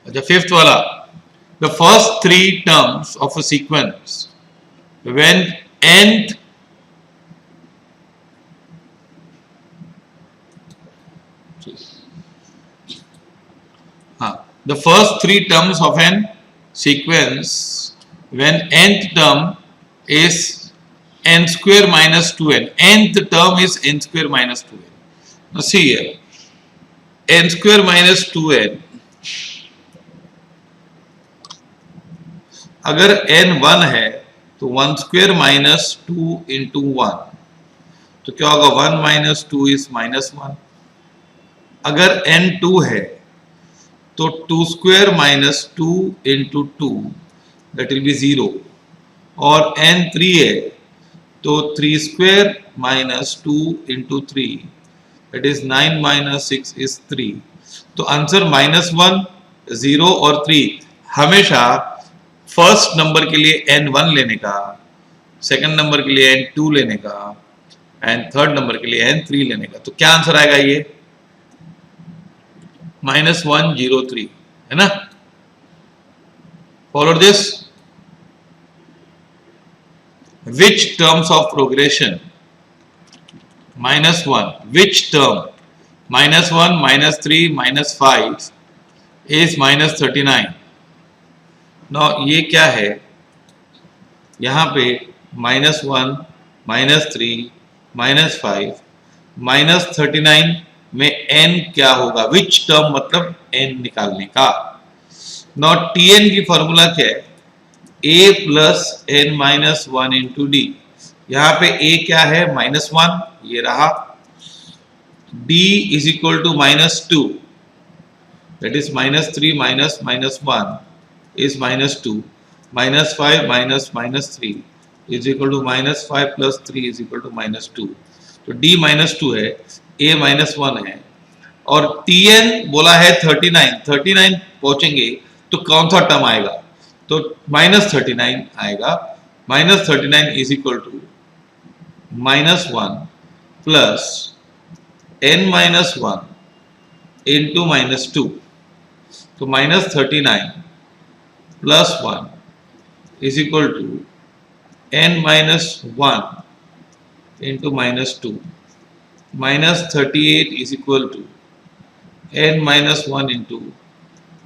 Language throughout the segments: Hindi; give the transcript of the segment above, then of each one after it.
अच्छा फिफ्थ वाला, the first three terms of a sequence when nth the first three terms of an sequence when nth term is n square minus 2n. Nth term is n square minus 2n. Now see here, n square minus 2n, अगर n 1 है तो 1 square minus 2 into 1, तो क्या होगा 1 minus 2 is minus 1. अगर n 2 है तो 2 square minus 2 into 2, that will be 0. और n 3 है तो 3 square minus 2 into 3, that is 9 minus 6 is 3. तो आंसर -1, 0 और 3. हमेशा फर्स्ट नंबर के लिए n1 लेने का, सेकंड नंबर के लिए n2 लेने का एंड थर्ड नंबर के लिए n3 लेने का. तो क्या आंसर आएगा ये -103 है ना. Follow this. Which terms of progression -1, which term -1, -3, -5 is -39. Now ये क्या है, यहाँ पे -1, -3, -5, -39 में n क्या होगा, which term मतलब n निकालने का. Now Tn की फॉर्मूला क्या है, a plus n minus 1 into d. यहाँ पे a क्या है -1, ये रहा. d is equal to -2, that is -3 minus -1 is -2, -5 minus -3 is equal to -5 plus 3 is equal to -2. तो d -2 है, a -1 है और Tn बोला है 39 पहुंचेंगे तो कौन सा टर्म आएगा, तो -39 आएगा. -39 is equal to -1 plus n -1 into -2. तो -39 plus 1 is equal to n -1 into -2. -38 is equal to n -1 into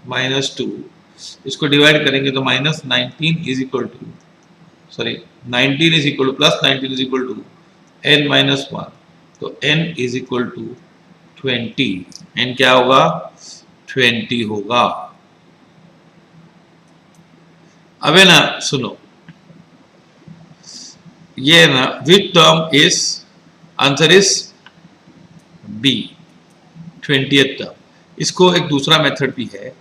-2. इसको डिवाइड करेंगे तो -19 is equal to, sorry 19 is equal to plus 19 is equal to n -1. तो n is equal to 20. n क्या होगा, 20 होगा. अब है ना सुनो, ये ना which term is, answer is b, 20th term. इसको एक दूसरा मेथड भी है.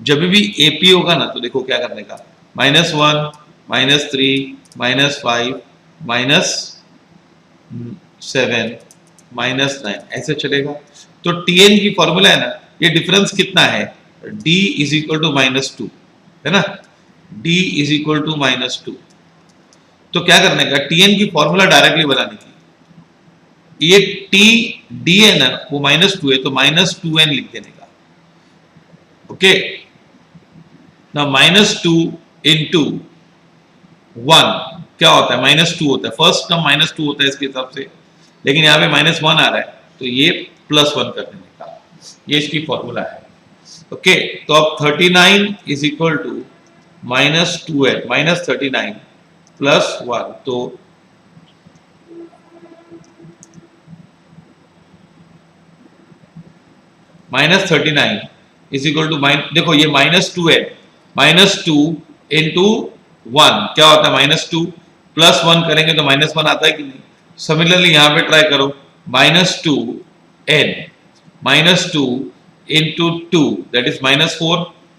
जब भी AP होगा ना तो देखो क्या करने का, -1, -3, -5, -7, -9 ऐसे चलेगा. तो Tn की फॉर्मूला है ना, ये डिफरेंस कितना है, d इज इक्वल टू -2 है ना, d इज इक्वल टू -2. तो क्या करने का, Tn की फॉर्मूला डायरेक्टली बनाने की. ये d है ना वो -2 है तो -2n लिख देने का. ओके. ना -2 इंटू 1 क्या होता है, -2 होता है. फर्स्ट टर्म -2 होता है इसके हिसाब से, लेकिन यहाँ पे -1 आ रहा है तो ये +1 कर देने का. ये इसकी फॉर्मूला है. ओके. तो अब 39 is equal to -2n -39 plus 1. तो -39 इज इक्वल टू, देखो ये -2 है, -2 इंटू 1 क्या होता है -2, प्लस 1 करेंगे तो -1 आता है कि नहीं. सिमिलरली यहाँ पे ट्राई करो, -2n -2 into 2 that is -4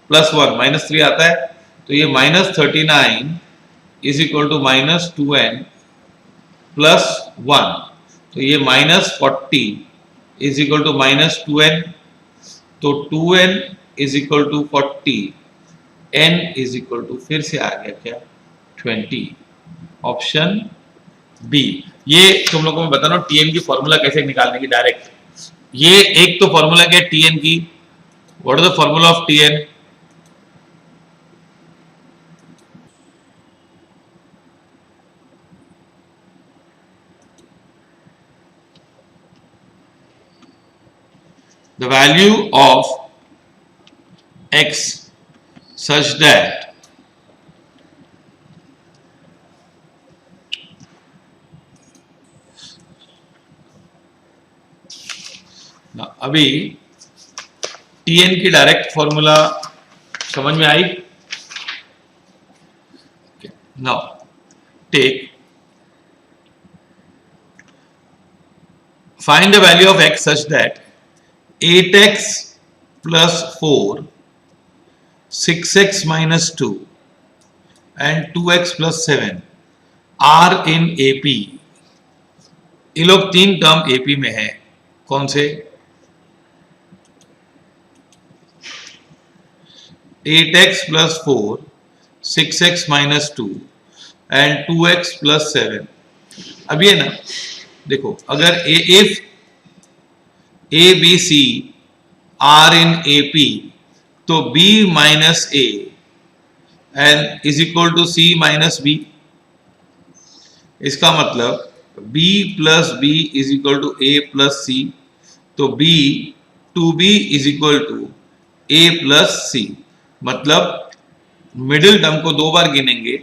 plus 1 -3 आता है. तो ये -39 is equal to -2n plus 1. तो ये -40 इज इक्वल टू -2n. तो 2n is equal to 40, n is equal to फिर से आ गया क्या 20. Option b. ये तुम लोगों को मैं बता रहा हूं Tn की फॉर्मूला कैसे निकालने की डायरेक्ट. ये एक तो फॉर्मूला क्या है Tn की, what is the formula of Tn, the value of x such that अभी tn की डायरेक्ट फॉर्मूला समझ में आई? Now take find the value of x such that 8x plus 4, 6x minus 2 and 2x plus 7 are in AP. ये लोग तीन टर्म AP में है. कौन से? 8x plus 4, 6x minus 2 and 2x plus 7. अब ये ना देखो, अगर if A B C are in AP तो B minus A and is equal to C minus B. इसका मतलब B plus B is equal to A plus C, तो B to B is equal to A plus C. मतलब मिडिल टर्म को दो बार गिनेंगे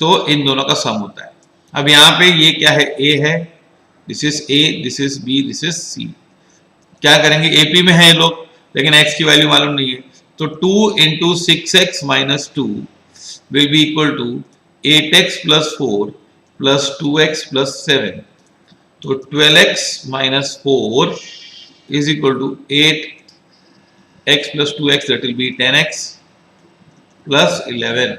तो इन दोनों का सम होता है. अब यहाँ पे ये क्या है? A है, this is A, this is B, this is C. क्या करेंगे? AP में है ये लोग, लेकिन x की वैल्यू मालूम नहीं है, तो 2 into 6x minus 2 will be equal to 8x plus 4 plus 2x plus 7. तो 12x minus 4 is equal to 8x plus 2x, that will be 10x plus 11.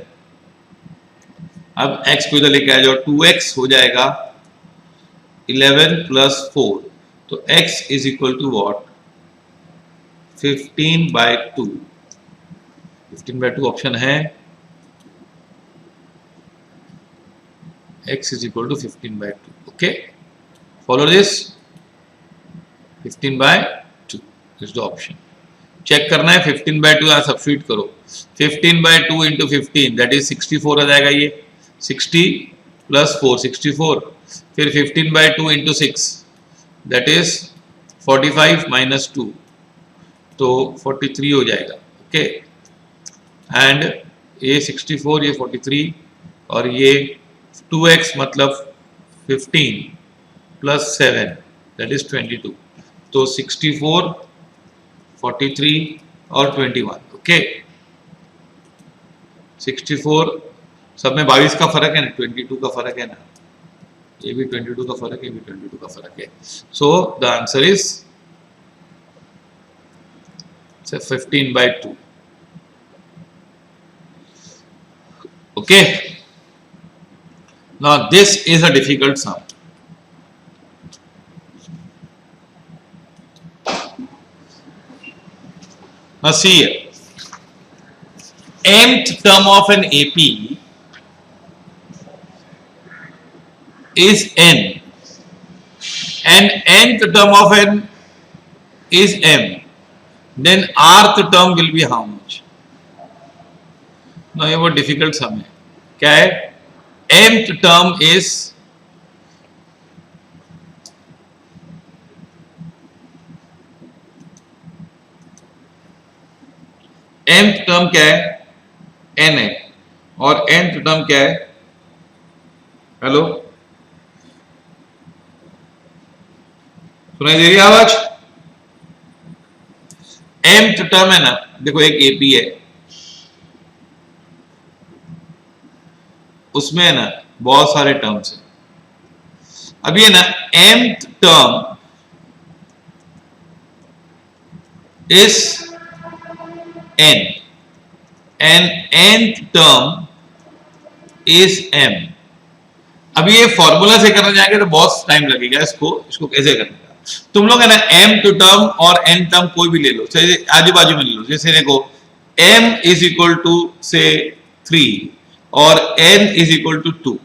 अब x को इधर लेके आ जाओ, 2x हो जाएगा 11 plus 4, तो x is equal to what? 15 by 2. 15 by 2 option है. x is equal to 15 by 2. Okay, follow this. 15 by 2 is the option. Check करना है 15 by 2 यहाँ सब्स्टिट्यूट करो. 15 by 2 into 15 that is 64 आ जाएगा. ये 60 plus 4 64, फिर 15 by 2 into 6 that is 45 minus 2, तो 43 हो जाएगा. ओके, एंड ये 64, ये 43 और ये 2x मतलब 15 plus 7 that is 22, तो 64, 43 और 21. ओके, 64 सब में 22 का फर्क है ना, 22 का फर्क है ना, ये भी 22 का फर्क है, ये भी 22 का फर्क है. So the answer is 15 by 2. Okay, now this is a difficult sum. Now see here, nth term of an AP is n and nth term of n is m, then rth term will be how much? Now ये बहुत डिफिकल्ट सम है. क्या है? mth term is mth term क्या है? n है, और nth term क्या है? हेलो, सुनाई दे रही आवाज? mth टर्म है ना, देखो एक AP है, उसमें है ना बहुत सारे टर्म्स हैं. अभी है ना mth term is n and nth term is m. अभी ये फॉर्मूला से करना जाएंगे तो बहुत टाइम लगेगा. इसको कैसे करना? तुम लोग है ना m टू टर्म और n टर्म कोई भी ले लो, आजू बाजू में ले लो. जैसे देखो m इज इक्वल टू से 3 और n is equal to 2.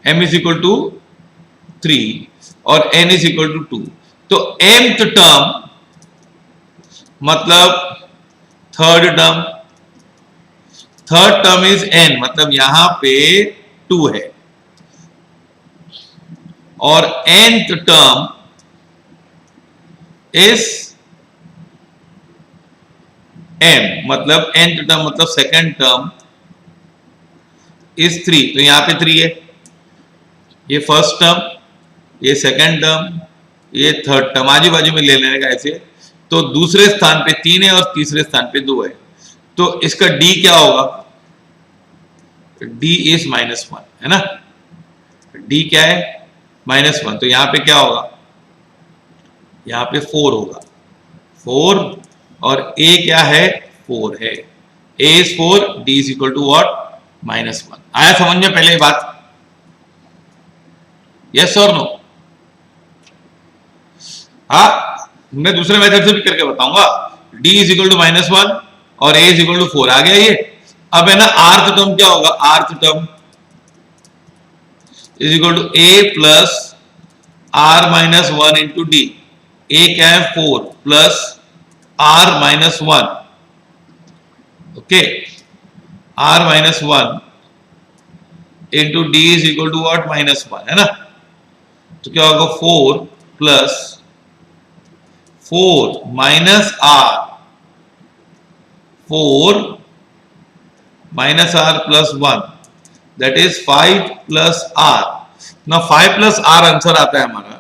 m is equal to 3 और n इज इक्वल टू 2, तो mth टर्म मतलब थर्ड टर्म इज n, मतलब यहां पे 2 है, और nth टर्म इज m, मतलब nth टर्म मतलब सेकेंड टर्म इज 3, तो यहां पे 3 है, ये फर्स्ट टर्म, ये सेकेंड टर्म, ये थर्ड टर्म आजू बाजू में ले लेने का ऐसे। तो दूसरे स्थान पे 3 है और तीसरे स्थान पे 2 है, तो इसका d क्या होगा, d इज -1 है ना, d क्या है -1, तो यहां पे क्या होगा, यहां पे 4 होगा, 4, और a क्या है 4 है, a is 4, d is equal to what -1। आया समझ में पहले बात, यस और नो? हाँ, मैं दूसरे मेथड से भी करके बताऊंगा, d इज इक्वल टू -1 और a इज इक्वल टू 4 आ गया ये। अब है ना आर्थ टर्म क्या होगा, rth term is equal to a plus r-1 into d, a क्या है 4 plus r-1, okay, r-1 into d is equal to what -1 है ना, तो क्या होगा 4 plus 4 minus r, 4 minus r plus 1, that is 5 plus r। ना 5 प्लस r आंसर आता है हमारा,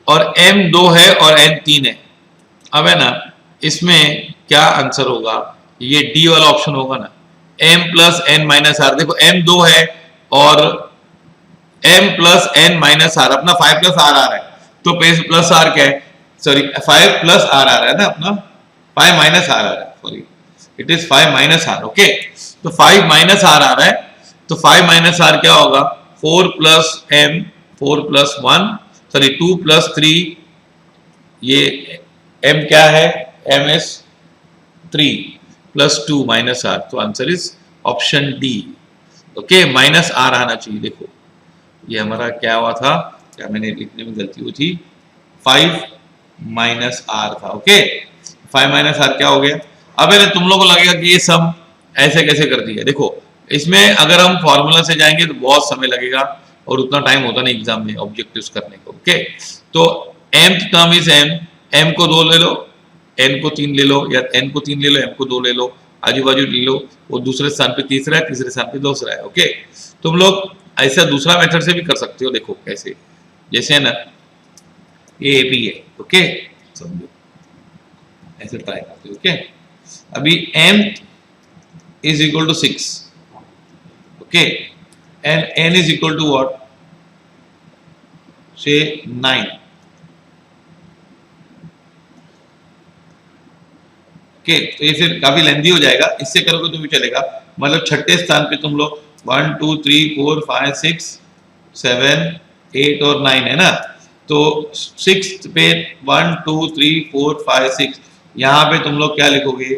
और m 2 है और n 3 है। अब है ना इसमें क्या आंसर होगा, ये डी वाला ऑप्शन होगा ना, m plus n minus r। देखो m 2 है और m plus n minus r, अपना 5 प्लस r आ रहा है, तो प्लस r क्या है, सॉरी 5 प्लस r आ रहा है ना, अपना 5 माइनस r आ रहा है, sorry it is 5 minus r, okay, तो 5 माइनस r आ रहा है, तो 5 माइनस r क्या होगा, 4 plus m, 4 plus 1, sorry 2 plus 3, ये m क्या है, m is 3 plus 2 minus r, तो answer is option D, okay, minus r आना चाहिए। देखो ये हमारा क्या हुआ था, क्या मैंने लिखने में गलती हुई थी, 5 माइनस r था, ओके, 5 माइनस r क्या हो गया। अब है ना तुम लोगों को लगेगा कि ये सम ऐसे कैसे कर दिया, देखो इसमें अगर हम फॉर्मूला से जाएंगे तो बहुत समय लगेगा और उतना टाइम होता नहीं एग्जाम में ऑब्जेक्टिव्स करने को, ओके, तो mth term is m, m को 2 ले लो, n को 3 ले लो, या n को 3 ले लो, m को 2 ले लो, आजू बाजू ले लो, वो दूसरे स्थान पे तीसरा है, तीसरे स्थान पे दूसरा है, ओके। तुम लोग ऐसा दूसरा मेथड से भी कर सकते हो, देखो कैसे, जैसे है ना ए बी है, ओके, समझो ऐसे ट्राई करते हो, ओके। अभी m is equal to 6, okay, and n is equal to what, say 9, okay, तो ये फिर काफी लेंदी हो जाएगा, इससे करोगे तो भी चलेगा, मतलब छठे स्थान पे तुम लोग 1 2 3 4 5 6 7 8 और 9 है ना, तो 6 पे 1 2 3 4 5 6, यहाँ पे तुम लोग क्या लिखोगे,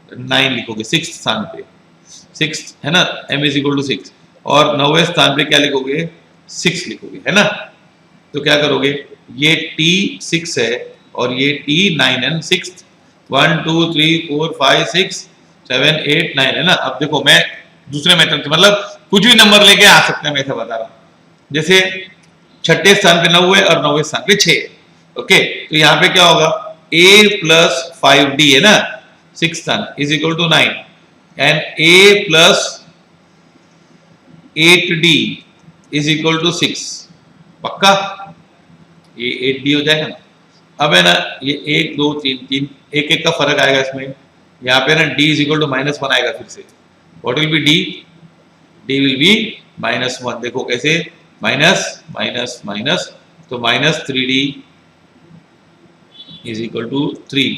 9 लिखोगे, 6 स्थान पे 6 है ना, m इज इक्वल टू 6, और 9वें स्थान पे क्या लिखोगे, 6 लिखोगे, है ना। तो क्या करोगे, ये t 6 है और ये t 9 है, 6 1 2 3 4 5 6 7 8 9 है ना। अब देखो मैं दूसरे मेथड से, मतलब कुछ भी नंबर लेके आ सकते हैं, मैं ऐसा बता रहा हूँ, जैसे छठे स्थान पे 9 है और 9वें स्थान पे 6, ओके, तो यहाँ पे क्या होगा, a प्लस 5d है ना, 6 स्थान is equal to 9, and a plus 8d is equal to 6, पक्का ये 8d हो जाएगा ना। अब है ना ये 1 2 3 3 एक एक का फर्क आएगा इसमें, यहाँ पे ना d इज इक्वल टू -1 आएगा, फिर से what will be d will be -1, देखो कैसे, माइनस माइनस माइनस, तो -3d इज इक्वल टू 3,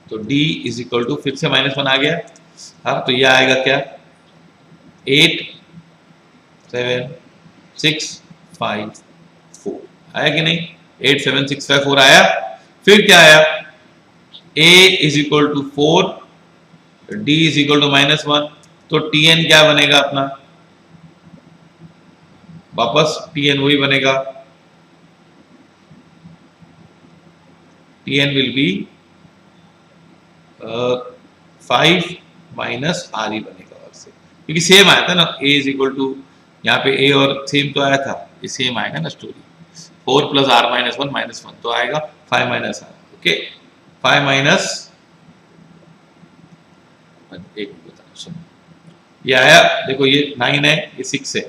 तो d इज इक्वल टू फिर से -1 आ गया। हाँ, तो ये आएगा क्या, 8 7 6 5 4 आया कि नहीं, 8 7 6 5 4 आया। फिर क्या आया, a is equal to 4, d is equal to -1, तो tn क्या बनेगा अपना, वापस tn वही बनेगा, tn will be 5 minus r ही बनेगा, और से क्योंकि सेम आया था ना, a इज इक्वल टू, यहाँ पे a और सेम तो आया था, ये सेम आएगा ना स्टोरी, 4 प्लस r -1 -1 तो आएगा 5 माइनस r, ओके 5 माइनस एक बता सुनो, ये आया देखो, ये 9 है, ये 6 है,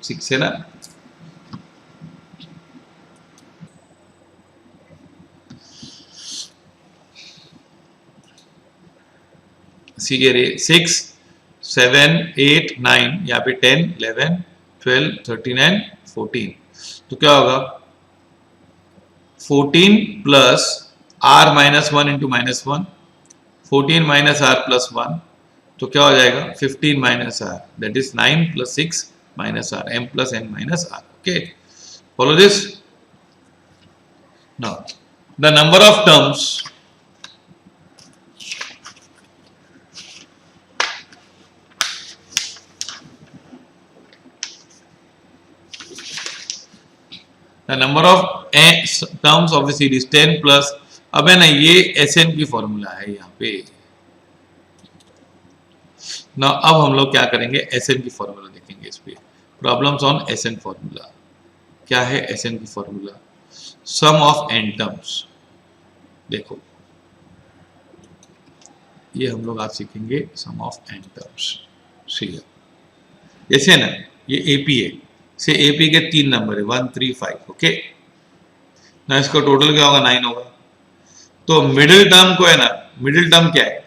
6 है ना। सीखे रे 6 7 8 9, यहाँ पे 10 11 12 13 एंड 14, तो क्या होगा 14 plus r minus one into minus one, 14 minus r plus one, तो क्या हो जाएगा 15 minus r, that is 9 plus 6 minus r, m plus n minus r. Okay, follow this now, the number of terms terms of a series 10 plus, अब है ना ये Sn की फॉर्मूला है यहाँ पे ना। अब हम लोग क्या करेंगे, Sn की फॉर्मूला देखेंगे इस पे, प्रॉब्लम्स ऑन Sn फॉर्मूला। क्या है Sn की formula, sum of n terms. देखो ये हम लोग आज सीखेंगे सम ऑफ n टर्म्स। जैसे ना ये AP है, से AP के 3 नंबर है 1 3 5, ओके ना, इसका टोटल क्या होगा 9 होगा। तो मिडिल टर्म को है ना, मिडिल टर्म क्या है,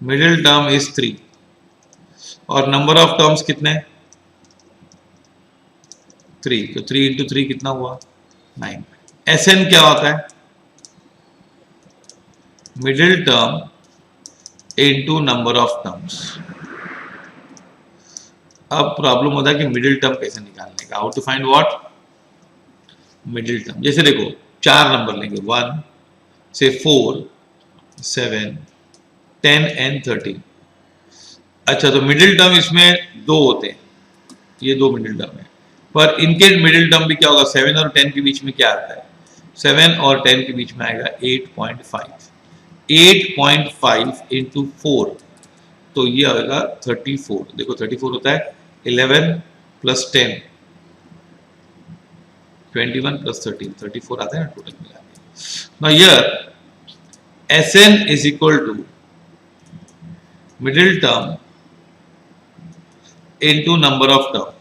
मिडिल टर्म इज 3 और नंबर ऑफ टर्म्स कितने हैं 3, तो 3 इंटू 3 कितना हुआ 9। Sn क्या होता है, middle term into number of terms. अब प्रॉब्लम होता है कि मिडिल टर्म कैसे निकालने का, how to find what middle term. जैसे देखो 4 नंबर लेंगे 1 से 4 7 10 एंड 13। अच्छा, तो मिडिल टर्म इसमें 2 होते हैं, ये 2 मिडिल टर्म है, पर इनके मिडिल टर्म भी क्या होगा, 7 और 10 के बीच में क्या आता है, 7 और 10 के बीच में आएगा 8.5, 8.5 इंटू 4, तो ये आएगा 34। देखो 34 होता है 11 प्लस 10 21 प्लस 13, 34 आता है ना टोटल मिला के। Now here Sn is equal to middle term into number of term.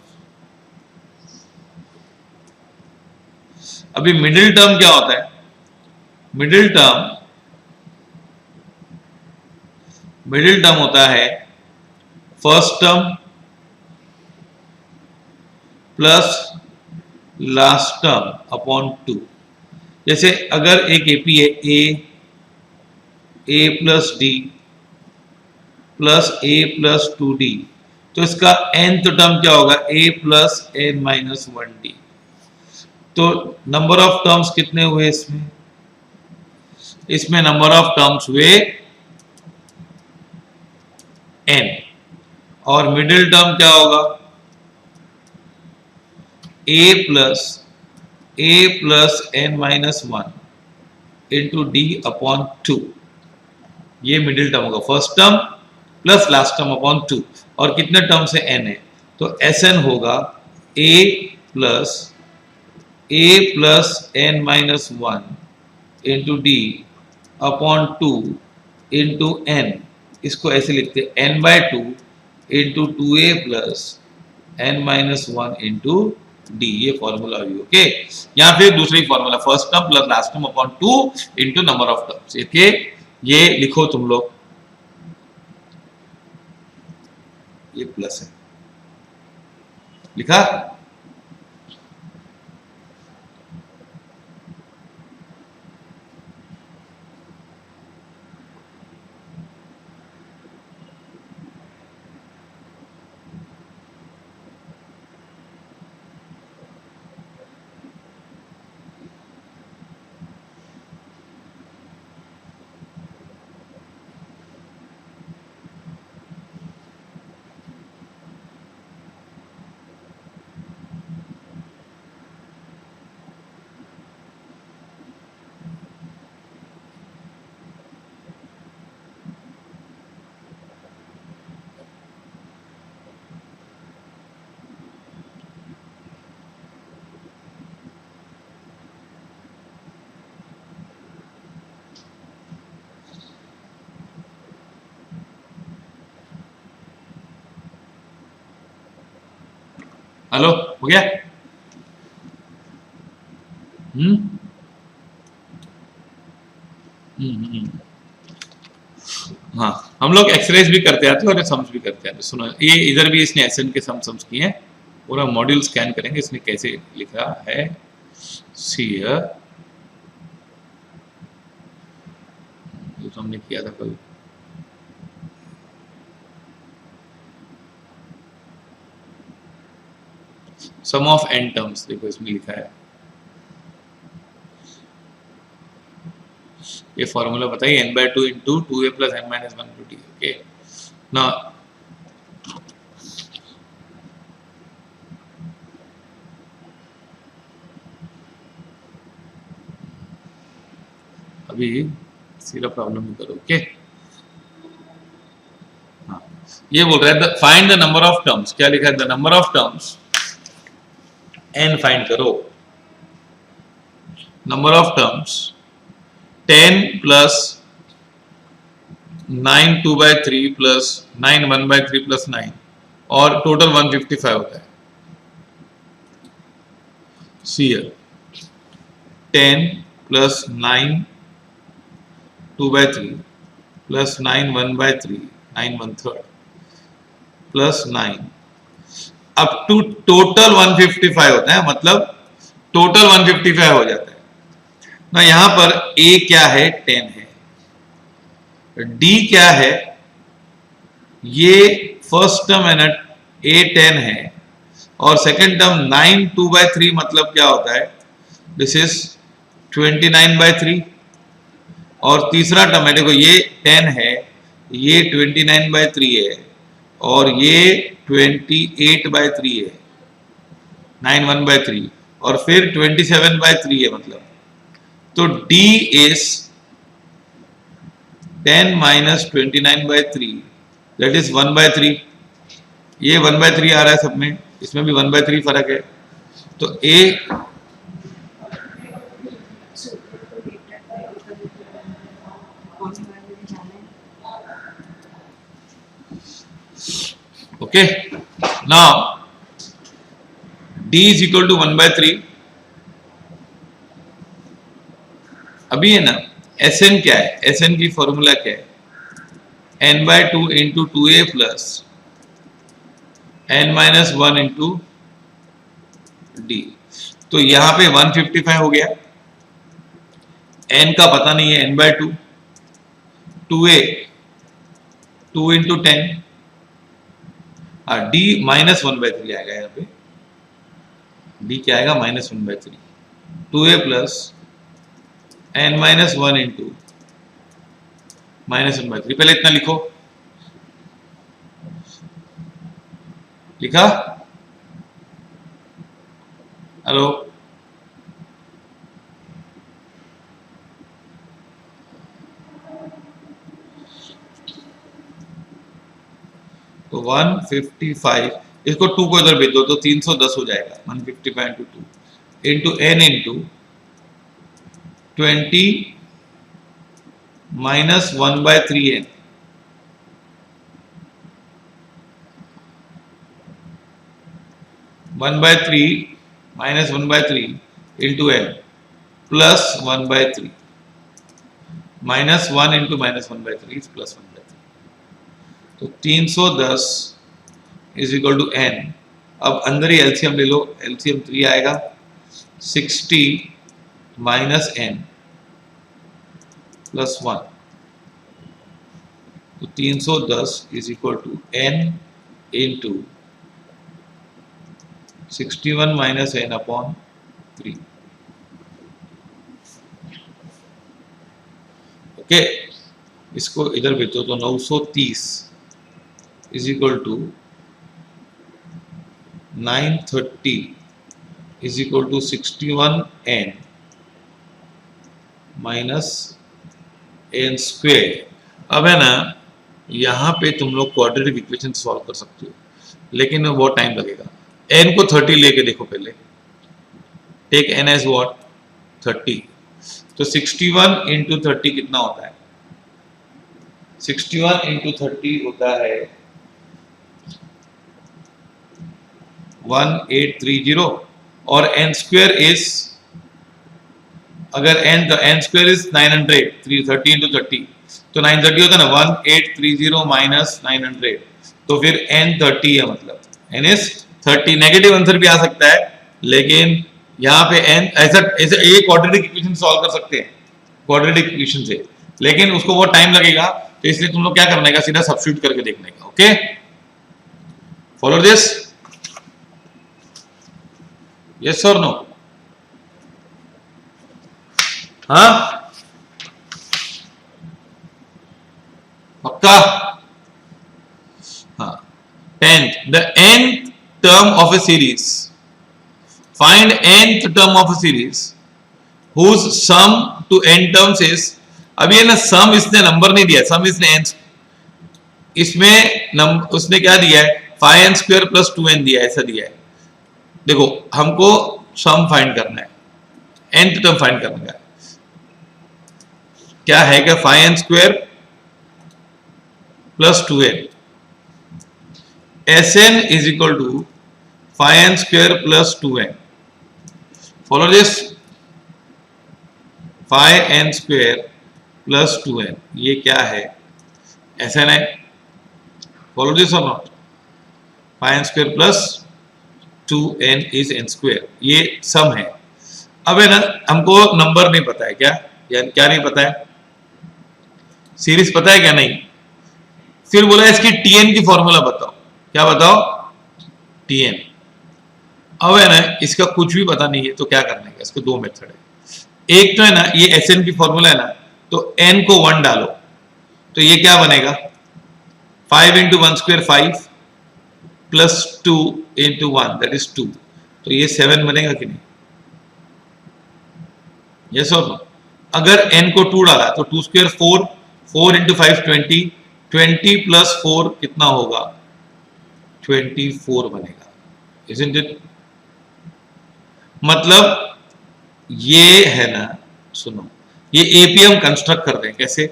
अभी मिडिल टर्म क्या होता है, मिडिल टर्म होता है first term plus last term upon 2। जैसे अगर एक एपी है a plus d plus a plus 2d, तो इसका nth टर्म क्या होगा a plus n minus 1d। तो नंबर ऑफ टर्म्स कितने हुए इसमें, इसमें नंबर ऑफ टर्म्स हुए n, और मिडिल टर्म क्या होगा a plus n minus 1 into D upon 2, ये मिडिल टर्म होगा, first term plus last term upon 2, और कितने टर्म से n है, तो Sn होगा a plus n minus 1 into D upon 2 into n, इसको ऐसे लिखते हैं n/2 into 2a plus n minus 1 into D, ये फॉर्मूला हुई। ओके, या फिर दूसरी formula first term plus last term upon 2 into number of terms. Okay, ये लिखो तुम लोग, ये प्लस है, लिखा। हेलो, हो गया? हम्म हाँ, हम लोग एक्सरेज भी करते आते हैं और सम्स भी करते हैं। तो सुनो, ये इधर भी इसने एसएन के सम्स किए हैं। पूरा मॉड्यूल स्कैन करेंगे इसने कैसे लिखा है। सी जो हमने किया था कल। सम ऑफ एन टर्म्स देखो इसमें लिखा है। ये फॉर्मूला बताइए, n by 2 into 2a plus n minus 1 to d. Okay ना, अभी सीधा प्रॉब्लम ही करो। ओके हाँ, ये बोल रहा है find the number of terms. क्या लिखा है? The number of terms n find करो। Number of terms 10 plus 9 2 by 3 plus 9 1 by 3 plus 9 और टोटल 155 होता है। See 10 plus 9 2 by 3 plus 9 1 by 3 9 1/3 plus 9 up to total 155 होता है, मतलब टोटल 155 हो जाता है ना। यहां पर a क्या है? 10 है। d क्या है? ये फर्स्ट टर्म है ना, a 10 है और सेकंड टर्म 9 2 by 3 मतलब क्या होता है? दिस इज 29 by 3 और तीसरा टर्म है, देखो ये 10 है, ये 29 by 3 है और ये 28 by 3 है, 9 1 by 3 और फिर 27 by 3 है। मतलब तो d is 10 minus 29 by 3 that is 1 by 3। ये 1 by 3 आ रहा है सब में, इसमें भी 1 by 3 फर्क है। तो a okay now d is equal to 1 by 3। अभी है ना, Sn क्या है? Sn की फॉर्मूला क्या है? n by 2 into 2a plus n minus 1 into D. तो यहां पे 155 हो गया। n का पता नहीं है, n by 2 2a 2 into 10 d minus 1 by 3 आएगा। यहाँ पे d क्या आएगा? Minus 1 by 3 2a plus n minus 1 into minus 1 by 3। पहले इतना लिखो, लिखा? हेलो, तो 155 इसको 2 को इधर भेज दो तो 310 हो जाएगा। 155 into 2 into n into 20 minus 1 by 3n 1 by 3 minus 1 by 3 into n plus 1 by 3 minus 1 into minus 1 by 3 plus 1 by 3। तो 310 इज इक्वल टू n। अब अंदर ही एलसीएम ले लो, एलसीएम 3 आएगा। 60 माइनस n प्लस 1 तो 310 is equal to n into 61 minus n upon 3। Okay, इसको इधर भेजो तो 930 is equal to 930 is equal to 61n minus n square. अब है ना, यहाँ पे तुम लोग क्वाड्रेटिक इक्वेशन सॉल्व कर सकते हो, लेकिन बहुत टाइम लगेगा। n को 30 लेके देखो पहले। Take n as what? 30। तो 61 इंटू 30 कितना होता है? 61 इंटू 30 होता है 1830 और n स्क्वायर इज, अगर n स्क्वायर इज 900, 30 into 30 तो 930 होता है ना, 1830 माइनस 900, तो फिर n 30 है, मतलब n इज 30। नेगेटिव आंसर भी आ सकता है, लेकिन यहाँ पे n ऐसा ऐसा एक क्वाड्रेटिक इक्वेशन सॉल्व कर सकते हैं क्वाड्रेटिक इक्वेशन से, लेकिन उसको बहुत टाइम लगेगा, तो इसलिए तुम लोग क्या करने का, सीधा सब्स्टिट्यूट करके देखने का। ओके, फॉलो दिस, यस और नो? हाँ, पक्का? हाँ, 10th, the nth term of a series, find nth term of a series whose sum to n terms is, अभी है ना सम इसने नंबर नहीं दिया, सम इसने n, इसमें उसने क्या दिया है, 5n स्क्वायर प्लस 2n दिया है, ऐसा दिया है। देखो हमको सम फाइंड करना है, nth टर्म फाइंड करना है, क्या है क्या, 5n square plus 2n, Sn is equal to 5n square plus 2n. Follow this, 5n square plus 2n, ये क्या है, Sn है। Follow this or not? 5n square plus 2n is n square, ये सम है। अब है ना, हमको नंबर नहीं पता है, क्या क्या नहीं पता है, सीरीज पता है क्या नहीं, फिर बोला इसकी tn की फॉर्मूला बताओ, क्या बताओ, tn। अब है ना, इसका कुछ भी पता नहीं है, तो क्या करने का, इसके दो मेथड है। एक तो है ना, ये Sn की फॉर्मूला है ना, तो n को 1 डालो, तो ये क्या बनेगा, 5 into 1 square 5 plus 2 into 1 that is 2, तो ये 7 बनेगा कि नहीं, यस और नो? अगर n को 2 डाला तो 2 स्क्वायर 4, 4 into 5 20, 20 प्लस 4 कितना होगा, 24 बनेगा, isn't it? मतलब ये है ना, सुनो, ये एपी हम कंस्ट्रक्ट कर रहे हैं कैसे,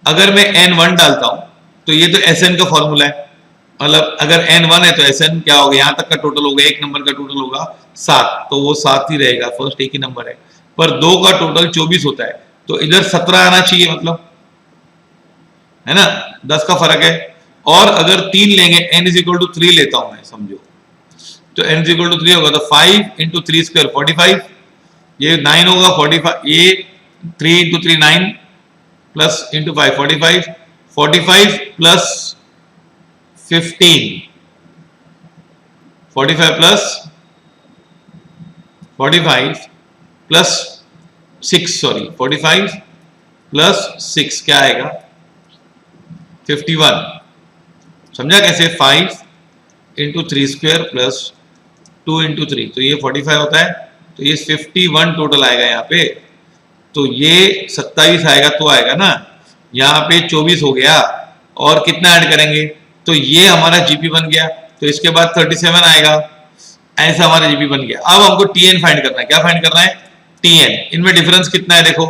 अगर मैं n1 डालता हूं तो ये तो Sn का फॉर्मूला है, मतलब अगर n1 है तो Sn क्या होगा, यहां तक का टोटल होगा, एक नंबर का टोटल होगा 7, तो वो 7 ही रहेगा, फर्स्ट एक ही नंबर है, पर 2 का टोटल 24 होता है, तो इधर 17 आना चाहिए, मतलब है ना, 10 का फर्क है। और अगर 3 लेंगे, n इज इक्वल टू 3 लेता हूं मैं, समझो, तो n इज इक्वल टू 3 होगा, तो 5 into 3 स्क्वायर 45, ये 9 होगा, 45 ये 3 into 3 9 plus into 5 45, 45 plus 15, 45 plus 45 plus 6, sorry 45 plus 6 क्या आएगा, 51, समझा कैसे, 5 इंटू 3 स्क्वायर प्लस 2 इंटू 3, तो ये 45 होता है, तो ये 51 टोटल आएगा यहाँ पे, तो ये 27 आएगा, तो आएगा ना, यहाँ पे 24 हो गया, और कितना ऐड करेंगे, तो ये हमारा जीपी बन गया, तो इसके बाद 37 आएगा, ऐसा हमारा जीपी बन गया। अब हमको टीएन फाइंड करना है, क्या फाइंड करना है, टीएन, इनमें डिफरेंस कितना है, देखो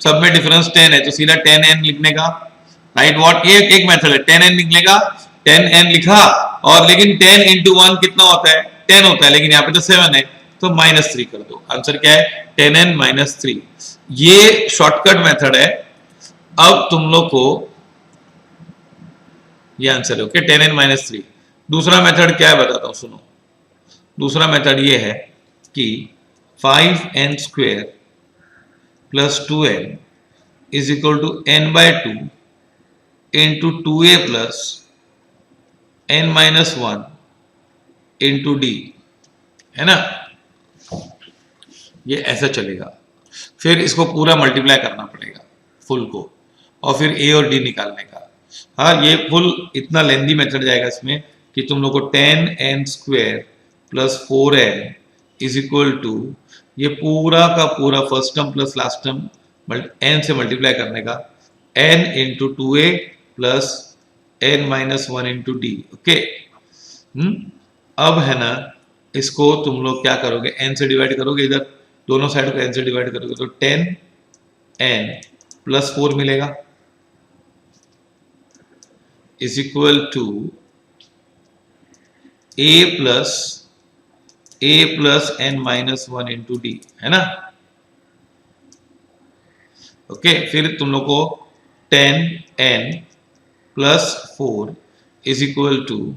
सब में डिफरेंस 10 है, तो सीधा 10n लिखने का, राइट व्हाट, ये एक मेथड है, 10n निकलेगा, 10n लिखा, और लेकिन 10 into 1 कितना होता है, 10 होता है, लेकिन यहाँ पे तो 7 है, तो -3 कर दो, आंसर क्या है, 10n - 3, ये शॉर्टकट मेथड है। अब तुम लोग को ये आंसर है, ओके, 10n - 3। दूसरा मेथड क्या है बताता हूं, सुनो, दूसरा मेथड ये है कि 5n square plus 2n is equal to n/2 into 2a plus n - 1 into d, है ना, ये ऐसा चलेगा, फिर इसको पूरा मल्टीप्लाई करना पड़ेगा फुल को, और फिर a और d निकालने का। हाँ, ये फुल इतना लेंदी मेथड जाएगा इसमें कि तुम लोग को 10n square plus 4n is equal to ये पूरा का पूरा first term plus last term n से मल्टीप्लाई करने का, n into 2a plus n - 1 into d, okay. अब है ना, इसको तुम लोग क्या करोगे, n से डिवाइड करोगे, इधर दोनों साइड को n से डिवाइड करोगे, तो 10n प्लस 4 मिलेगा, is equal to a plus n minus 1 into d, है ना। ओके, फिर तुम लोग को 10n plus 4 is equal to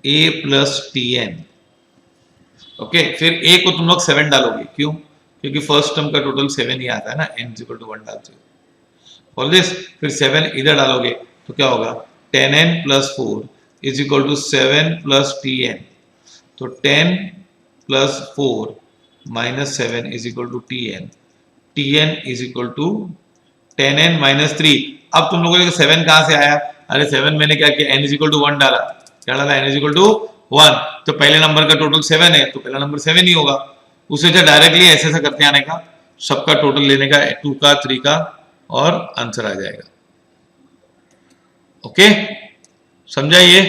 a plus tn। Okay, फिर a को तुम लोग 7 डालोगे, क्यों? क्योंकि फर्स्ट टर्म का टोटल 7 ही आता है ना, n इज इक्वल टू 1 डालते हो। फॉर दिस फिर 7 इधर डालोगे तो क्या होगा, 10n plus 4 is equal to 7 plus tn। तो 10 plus 4 minus 7 is equal to tn। tn is equal to 10n minus 3। अब तुम लोगों को 7 कहां से आया? अरे 7 मैंने क्या किया, n इज इक्वल टू 1 डाला। क्या डाला? n is equal to 1। तो पहले नंबर का टोटल 7 है, तो पहला नंबर 7 ही होगा। उसे जो डायरेक्टली ऐसे ऐसा करते आने का, सबका टोटल लेने का, 2 का 3 का, और आंसर आ जाएगा। ओके, समझाइए?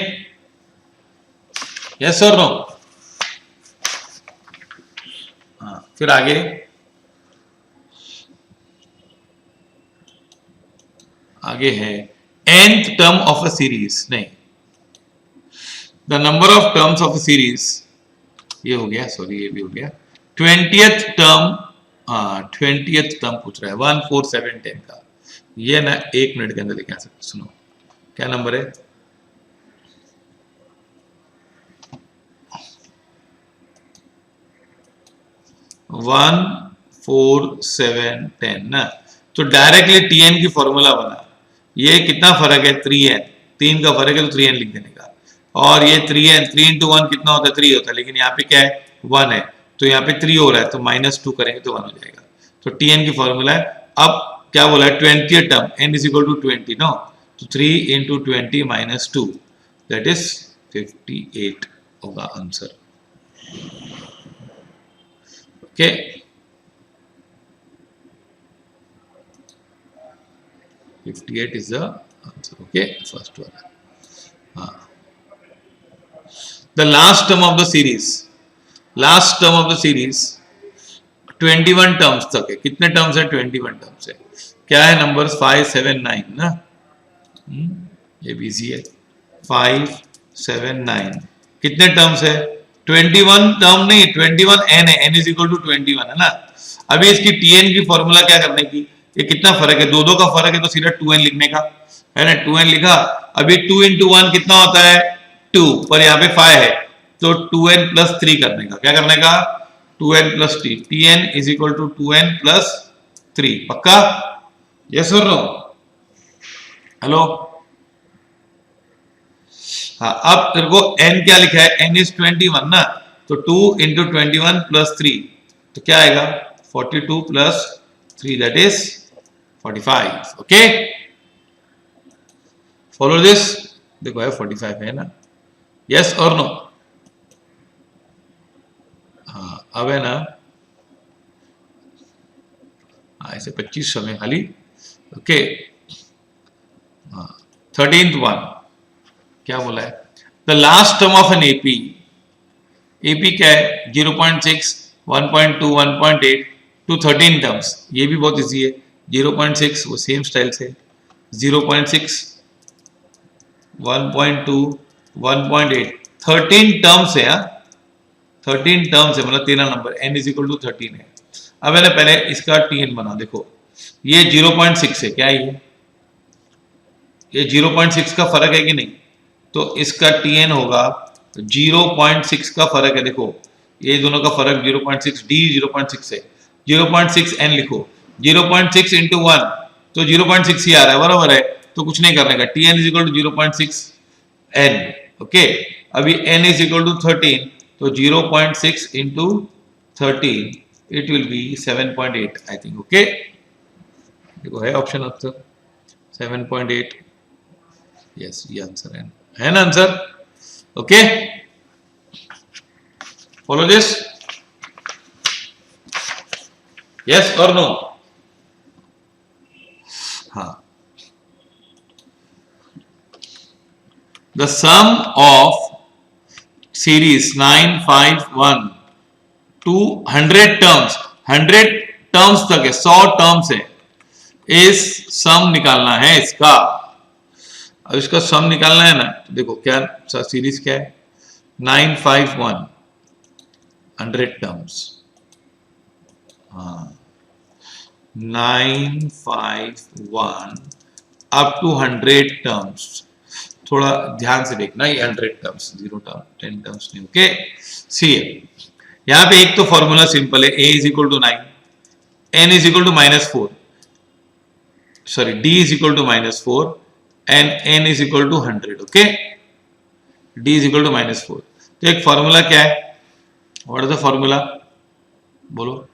यस और नो? हाँ, फिर आगे है nth term of a series. नहीं, the number of terms of a series, ये हो गया, सॉरी ये भी हो गया। 20th टर्म, 20th टर्म पूछ रहा है 1 4 7 10 का। ये ना 1 मिनट के अंदर लेके आ सकते। सुनो, क्या नंबर है? 1 4 7 10 ना। तो डायरेक्टली tn की फॉर्मूला बना। ये कितना फर्क है? 3n, 3 का फर्क है तो 3n लिख देने का। और ये 3n, 3 इंटू 1 कितना होता है? 3 होता है, लेकिन यहाँ पे क्या है? 1 है, तो यहाँ पे 3 हो रहा है, तो माइनस 2 करेंगे तो 1 हो जाएगा। तो tn की फॉर्मूला है। अब क्या बोला है? 20th term, n is equal to 20 no, तो 3 इंटू 20 माइनस 2, दैट इज 58 होगा answer. Okay, 58 is the answer. Okay, first one. The last term of the series, 21 terms तक है। कितने टर्म्स है? 21 टर्म्स है। क्या है? नंबर्स 5 7 9 ना। ये भी इजी है। 5 7 9 कितने टर्म्स है? 21 टर्म नहीं, 21 n है, n इज इक्वल टू 21 है ना। अभी इसकी tn की फॉर्मूला क्या करने की? ये कितना फर्क है? दो का फर्क है, तो सीधा 2n लिखने का है ना। 2n लिखा। अभी 2 इंटू 1 कितना होता है? 2, पर यहाँ पे 5 है, तो 2n प्लस 3 करने का। क्या करने का? 2n plus 3। tn is equal to 2n plus 3। पक्का? यस और नो? हेलो? हाँ, अब तेरे को n क्या लिखा है? n इज 21 ना, तो 2 इंटू 21 प्लस 3, तो क्या आएगा? 42 plus 3, that is 45। Okay, follow this. देखो है 45 है ना। यस और नो? हाँ, अब है ना, हाँ, ऐसे 25 समय खाली। ओके, हाँ, 13th वन क्या बोला है? The last term of an AP. AP क्या है? 0.6 1.2 1.8 टू 13 टर्म्स। ये भी बहुत इजी है। 0.6 वो सेम स्टाइल से, 0.6 1.2 1.8 13 टर्म्स है। 13 टर्म्स है, मतलब 13 number. n is equal to 13 है। अब है ना, पहले इसका tn बना। देखो ये 0.6 है, क्या है ये 0.6 का फर्क है कि नहीं? तो इसका tn होगा 0.6 का फर्क है। देखो ये दोनों का फर्क 0.6, d 0.6 है, 0.6 n लिखो। 0.6 इंटू 1 तो 0.6 ही आ रहा है, बराबर है। तो कुछ नहीं करने का, tn is equal to 0.6 n। Okay, अभी n इज इक्वल टू 13, तो 0.6 into 13 it will be 7.8 I think. Okay, देखो है ऑप्शन आंसर 7.8। यस, ये आंसर है ना answer. Okay, follow this. Yes और नो? हाँ, the sum of series 951 to 100 terms, 100 terms तक है, 100 टर्म्स है। इस सम निकालना है इसका। अब इसका सम निकालना है ना, तो देखो क्या सीरीज क्या है, 951 100 टर्म्स, हाँ 951 अप टू 100 टर्म्स। थोड़ा ध्यान से देखना, ये 100 टर्म्स, 0 टर्म 10 टर्म्स नहीं, ओके। सी यहाँ पे एक तो फॉर्मूला सिंपल है, a is equal to 9, n is equal to -4, sorry d is equal to -4 and n is equal to 100, okay. d is equal to -4, तो एक फॉर्मूला क्या है, व्हाट इज द फॉर्मूला, बोलो।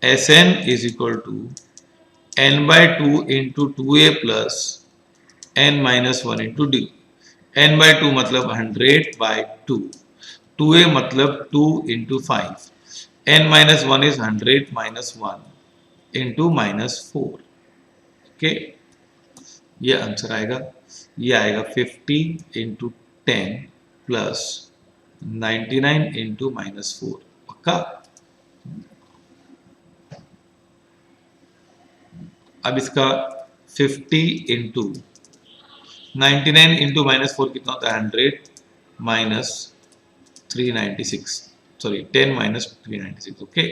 Sn is equal to n/2 into 2a plus n-1 into d। n/2 मतलब 100/2, 2a मतलब 2 into 5, n-1 is 100 minus 1 into -4, okay. ये आंसर आएगा, ये आएगा 50 इंटू 10 प्लस 99 इंटू -4, पक्का। अब इसका 50 इंटू 99 इंटू -4 कितना होता है, 100 minus 396, sorry 10 minus 396, okay.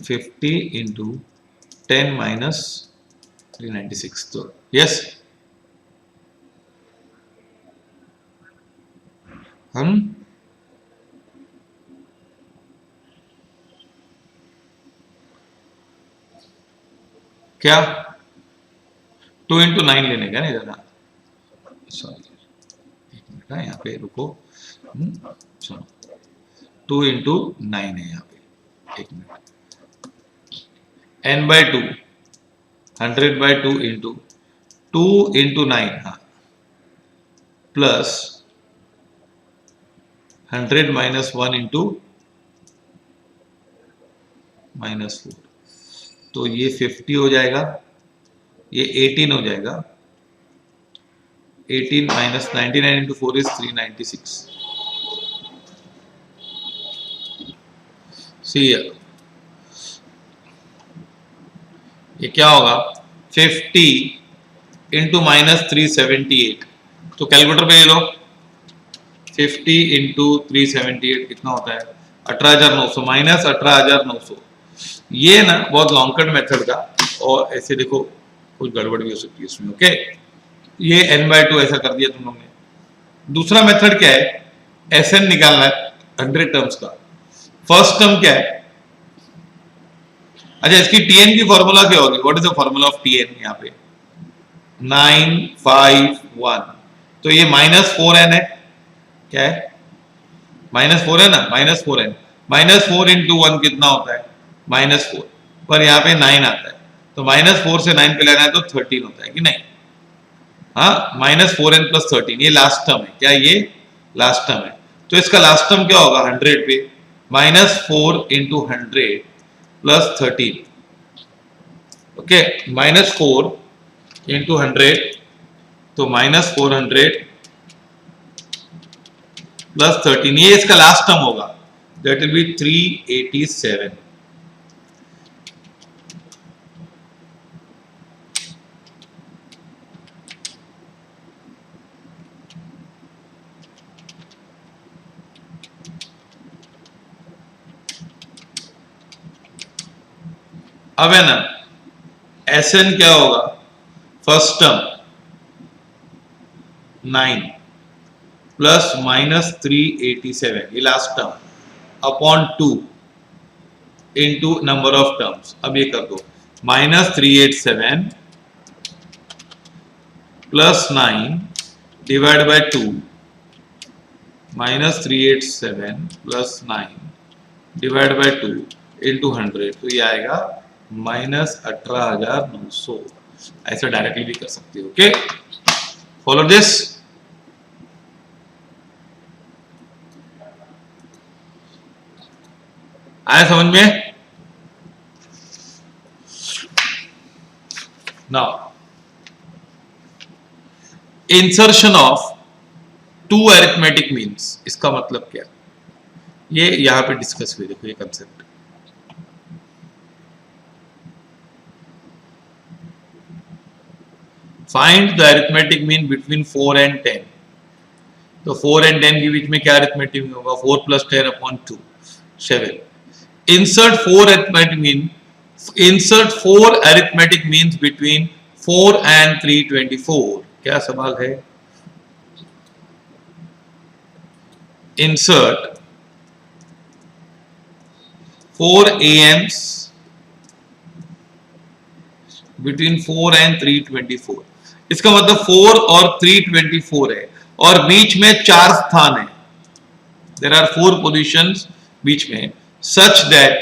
50 into 10 minus 396, तो यस हम क्या 2 इंटू 9 लेने का नहीं दादा, सॉरी एक मिनट, यहाँ पे रुको, सुनो 2 इंटू 9 है यहाँ पे, एक मिनट, n/2 100/2 इंटू 2 इंटू 9, हाँ, प्लस 100 माइनस 1 इंटू -4, तो ये 50 हो जाएगा, ये 18 हो जाएगा, 18 माइनस 99 इंटू 4 इज 396। सी ये क्या होगा, 50 इंटू -378, तो कैलकुलेटर पे ले लो, 50 इंटू 378 कितना होता है, 18,900 माइनस 18,900। ये ना बहुत लॉन्ग कट मेथड का, और ऐसे देखो कुछ गड़बड़ भी हो सकती है इसमें, ओके। ये n/2 ऐसा कर दिया तुम लोग ने। दूसरा मेथड क्या है, Sn निकालना है 100 टर्म्स का। फर्स्ट टर्म क्या है, अच्छा इसकी Tn की फॉर्मूला क्या होगी, what is the formula of Tn, यहाँ पे 951, तो ये -4n है, क्या है, -4 है ना, -4n, -4 इंटू 1 कितना होता है, -4, पर यहाँ पे 9 आता है, तो -4 से 9 पे लेना है तो 13 होता है कि नहीं, हाँ, -4n प्लस 13, ये लास्ट टर्म है, क्या ये लास्ट टर्म है, तो इसका लास्ट टर्म क्या होगा 100 पे, -4 इंटू 100 प्लस 13, ओके, -4 इंटू 100, तो -400 प्लस 13, ये इसका लास्ट टर्म होगा, दैट विल बी 387। अब है ना Sn क्या होगा, फर्स्ट टर्म 9 प्लस -387, ये last term, upon 2 into number of terms. अब ये कर दो, -387 plus 9 divide by 2, -387 plus 9 divide by 2 into 100, तो ये आएगा -18,900। ऐसा डायरेक्टली भी कर सकते हो, ओके, फॉलो दिस। आया समझ में, now insertion of 2 arithmetic means, इसका मतलब क्या, ये यहां पे डिस्कस हुई, देखो ये concept, find the arithmetic mean between 4 and 10। तो 4 एंड 10 के बीच में क्या अरिथमेटिक मीन होगा? 4 plus 10 upon 2, 7। Insert 4 arithmetic mean, insert 4 arithmetic means between 4 and 324। क्या सवाल है? Insert 4 AMs between 4 and 324। इसका मतलब 4 और 324 है और बीच में 4 स्थान है। देयर आर 4 पोजीशंस बीच में, such that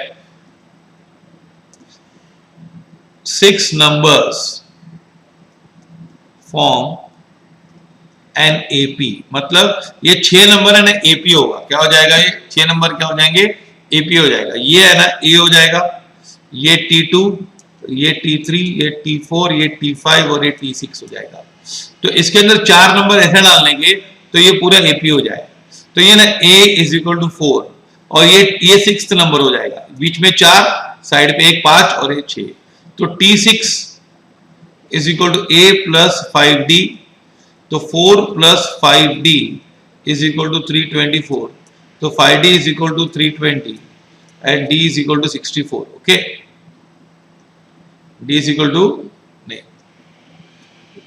6 numbers form an AP। मतलब ये 6 नंबर है ना, AP होगा। क्या हो जाएगा? ये 6 नंबर क्या हो जाएंगे? AP हो जाएगा। ये है ना A हो जाएगा, ये T2, ये T3, ये T4, ये T5 और ये T6 हो जाएगा। तो इसके अंदर 4 नंबर ऐसे डालनेंगे तो ये पूरा AP हो जाएगा। तो ये ना A इज इक्वल टू 4 और ये 6th नंबर हो जाएगा। बीच में 4, साइड पे एक 5 और एक 6। तो T6 is equal to A plus 5D। तो 4 plus 5D is equal to 324। तो 5D is equal to 320 and D is equal to 64। Okay, D is equal to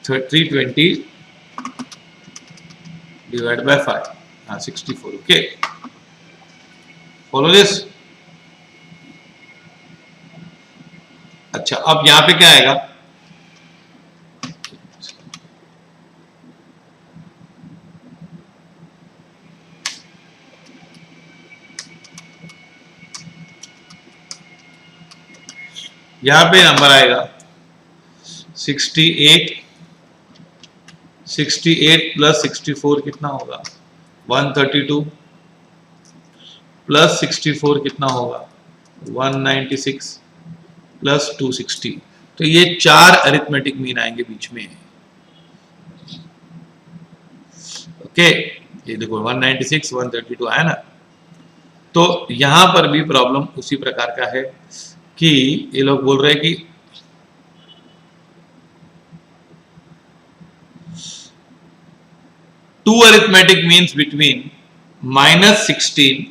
320 divided by 5, 64। Okay, follow this. अच्छा, अब यहां पे क्या आएगा? यहां पे नंबर आएगा 68। 68 प्लस 64 कितना होगा? 132 प्लस 64 कितना होगा? 196 प्लस 260। तो ये 4 अरिथमेटिक मीन आएंगे बीच में। ओके, ये देखो 196, 132 आया ना। तो यहां पर भी प्रॉब्लम उसी प्रकार का है कि ये लोग बोल रहे हैं कि two arithmetic means between -16,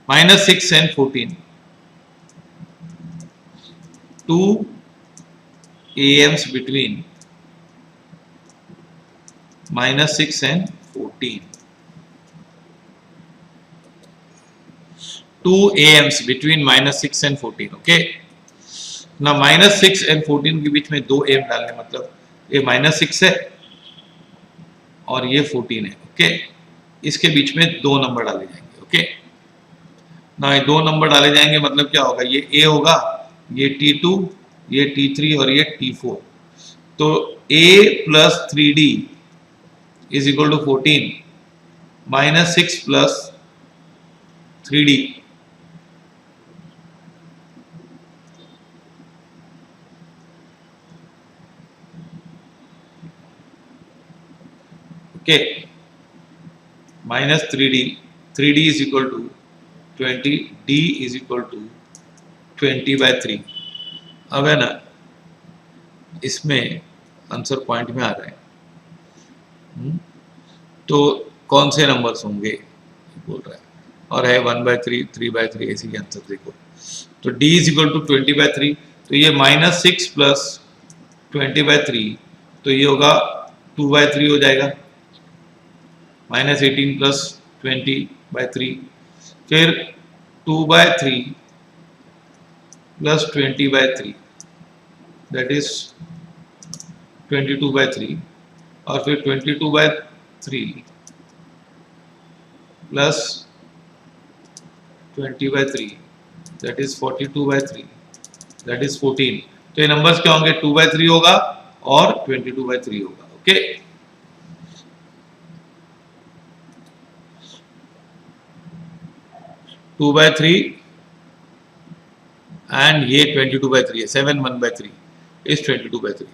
-6 and 14। 2 AMs between -6 and 14। 2 AMs between -6 and 14। Okay, ना -6 and 14 के बीच में 2 AM डालने, मतलब ये -6 है और ये 14 है। ओके, इसके बीच में 2 नंबर डाले जाएंगे। ओके, ना ये 2 नंबर डाले जाएंगे मतलब क्या होगा? ये A होगा, ये T2, ये T3 और ये T4। तो A plus 3D is equal to 14 -6 plus 3D। Okay, -3D, 3D is equal to 20, D is equal to 20/3। अब है ना, इसमें आंसर पॉइंट में आ रहा है। तो कौन से नंबर्स होंगे बोल रहा है, और है 1/3, 3/3, ऐसी के आंसर देखो। तो D इज इक्वल टू 20/3। तो ये -6 प्लस 20/3, तो ये होगा 2/3 हो जाएगा। -18 प्लस 20/3, फिर 2/3 प्लस 20/3 दैट इज 22/3, और फिर 22/3 plus 20/3 that is 42/3 that is 14। तो ये नंबर्स क्या होंगे? 2/3 होगा और 22/3 होगा। Okay, two by three and ये 22/3 है। 7 1/3 इज 22/3।